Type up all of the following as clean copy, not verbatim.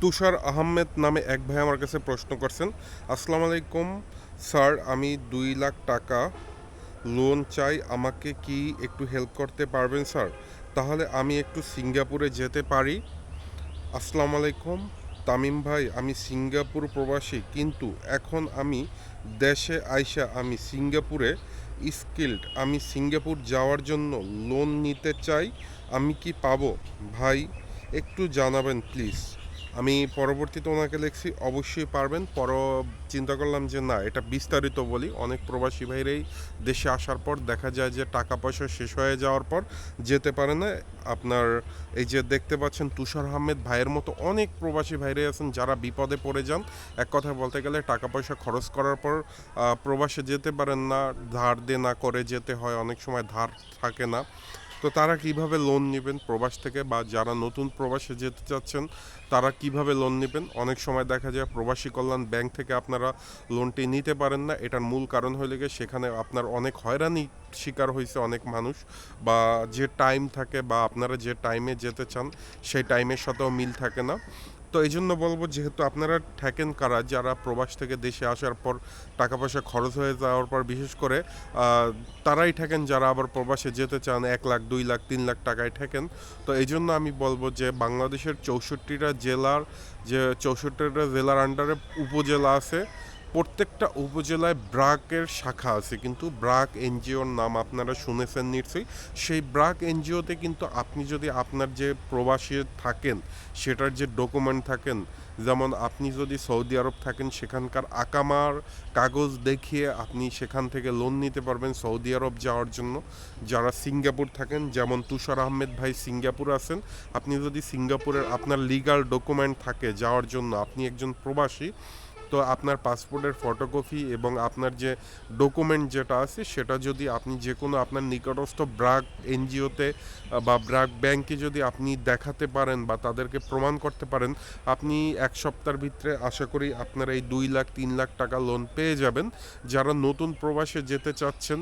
তুষার আহমেদ নামে এক ভাই আমার কাছে প্রশ্ন করছেন। আসসালামু আলাইকুম স্যার, আমি 2 লাখ টাকা লোন চাই, আমাকে কি একটু হেল্প করতে পারবেন স্যার? তাহলে আমি একটু সিঙ্গাপুরে যেতে পারি। আসসালামু আলাইকুম তামিম ভাই, আমি সিঙ্গাপুর প্রবাসী, কিন্তু এখন আমি দেশে আইসা আমি সিঙ্গাপুরে স্কিল্ড, আমি সিঙ্গাপুর যাওয়ার জন্য লোন নিতে চাই, আমি কি পাবো? ভাই একটু জানাবেন প্লিজ। আমি পরবর্তীতে ওনাকে লিখছি অবশ্যই পারবেন। চিন্তা করলাম যে না, এটা বিস্তারিত বলি। অনেক প্রবাসী ভাইরাই দেশে আসার পর দেখা যায় যে টাকা পয়সা শেষ হয়ে যাওয়ার পর যেতে পারে না। আপনার এই যে দেখতে পাচ্ছেন তুষার আহমেদ ভাইয়ের মতো অনেক প্রবাসী ভাইরাই আছেন যারা বিপদে পড়ে যান। এক কথায় বলতে গেলে টাকা পয়সা খরচ করার পর প্রবাসে যেতে পারেন না, ধার দেনা করে যেতে হয়, অনেক সময় ধার থাকে না। তো তারা কিভাবে লোন নেবেন প্রবাস থেকে, বা যারা নতুন প্রবাসে যেতে চাচ্ছেন তারা কিভাবে লোন নেবেন? অনেক সময় দেখা যায় প্রবাসী কল্যাণ ব্যাংক থেকে আপনারা লোনটি নিতে পারেন না। এটার মূল কারণ হলে গিয়ে সেখানে আপনার অনেক হয়রানি শিকার হয়েছে অনেক মানুষ, বা যে টাইম থাকে বা আপনারা যে টাইমে যেতে চান সেই টাইমের সাথেও মিল থাকে না। তো এই জন্য বলবো, যেহেতু আপনারা থাকেন কারা যারা প্রবাস থেকে দেশে আসার পর টাকা পয়সা খরচ হয়ে যাওয়ার পর, বিশেষ করে তারাই থাকেন যারা আবার প্রবাসে যেতে চান 1 লাখ 2 লাখ 3 লাখ টাকায় থাকেন। তো এই জন্য আমি বলবো যে বাংলাদেশের 64টা জেলার আন্ডারে উপজেলা আছে। প্রত্যেকটা উপজেলায় ব্র্যাকের শাখা আছে, কিন্তু ব্র্যাক এনজিওর নাম আপনারা শুনেছেন নিশ্চয়ই। সেই ব্র্যাক এনজিওতে কিন্তু আপনি যদি আপনার যে প্রবাসী থাকেন সেটার যে ডকুমেন্ট থাকেন, যেমন আপনি যদি সৌদি আরব থাকেন সেখানকার আকামার কাগজ দেখিয়ে আপনি সেখান থেকে লোন নিতে পারবেন সৌদি আরব যাওয়ার জন্য। যারা সিঙ্গাপুর থাকেন, যেমন তুষার আহমেদ ভাই সিঙ্গাপুর আছেন, আপনি যদি সিঙ্গাপুরের আপনার লিগ্যাল ডকুমেন্ট থাকে যাওয়ার জন্য, আপনি একজন প্রবাসী, তো আপনার পাসপোর্টের ফটোকপি এবং আপনার যে ডকুমেন্ট যেটা আছে সেটা যদি আপনি যে কোনো আপনার নিকটস্থ ব্র্যাক এনজিওতে বা ব্র্যাক ব্যাংকে যদি আপনি দেখাতে পারেন বা তাদেরকে প্রমাণ করতে পারেন, আপনি 1 সপ্তাহের ভিতরে আশা করি আপনারা এই 2 লাখ 3 লাখ টাকা লোন পেয়ে যাবেন। যারা নতুন প্রবাসে যেতে চাচ্ছেন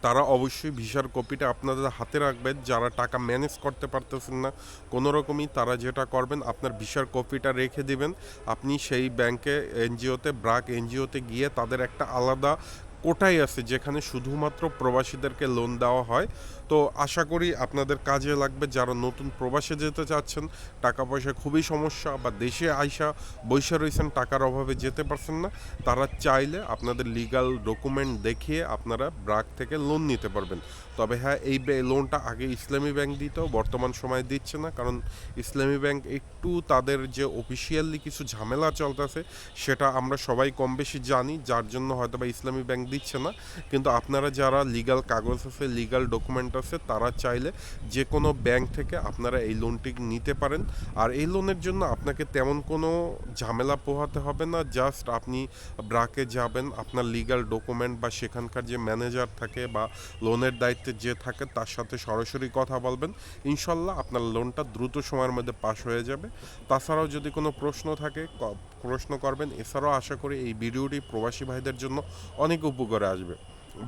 তারা অবশ্যই ভিসার কপিটা আপনাদের হাতে রাখবেন। যারা টাকা ম্যানেজ করতে পারতেছেন না কোনো রকমই, তারা যেটা করবেন আপনার ভিসার কপিটা রেখে দিবেন। আপনি সেই ব্যাংকে এনজিওতে ব্র্যাক এনজিওতে গিয়ে তাদের একটা আলাদা কোটাই আছে যেখানে শুধুমাত্র প্রবাসীদেরকে লোন দেওয়া হয়। তো আশা করি আপনাদের কাজে লাগবে। যারা নতুন প্রবাসে যেতে চাচ্ছেন, টাকা পয়সা খুবই সমস্যা, বা দেশে আইসা বৈশা রয়েছেন টাকার অভাবে যেতে পারছেন না, তারা চাইলে আপনাদের লিগ্যাল ডকুমেন্ট দেখিয়ে আপনারা ব্র্যাক থেকে লোন নিতে পারবেন। তবে হ্যাঁ, এই লোনটা আগে ইসলামী ব্যাংক দিত, বর্তমান সময়ে দিচ্ছে না, কারণ ইসলামী ব্যাংক একটু তাদের যে অফিসিয়ালি কিছু ঝামেলা চলতেছে সেটা আমরা সবাই কম বেশি জানি, যার জন্য হয়তো বা ইসলামী ব্যাংক দিচ্ছে না। কিন্তু আপনারা যারা লিগ্যাল কাগজ আছে, লিগ্যাল ডকুমেন্ট আছে, তারা চাইলে যে কোনো ব্যাংক থেকে আপনারা এই লোনটি নিতে পারেন। আর এই লোনের জন্য আপনাকে তেমন কোনো ঝামেলা পোহাতে হবে না। জাস্ট আপনি ব্রাকে যাবেন, আপনার লিগ্যাল ডকুমেন্ট বা সেখানকার যে ম্যানেজার থাকে বা লোনের দায়িত্বে যে থাকে তার সাথে সরাসরি কথা বলবেন। ইনশাল্লাহ আপনার লোনটা দ্রুত সময়ের মধ্যে পাস হয়ে যাবে। তাছাড়াও যদি কোনো প্রশ্ন থাকে প্রশ্ন করবেন। এছাড়াও আশা করি এই ভিডিওটি প্রবাসী ভাইদের জন্য অনেক উপকারে আসবে।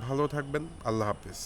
ভালো থাকবেন। আল্লাহ হাফিজ।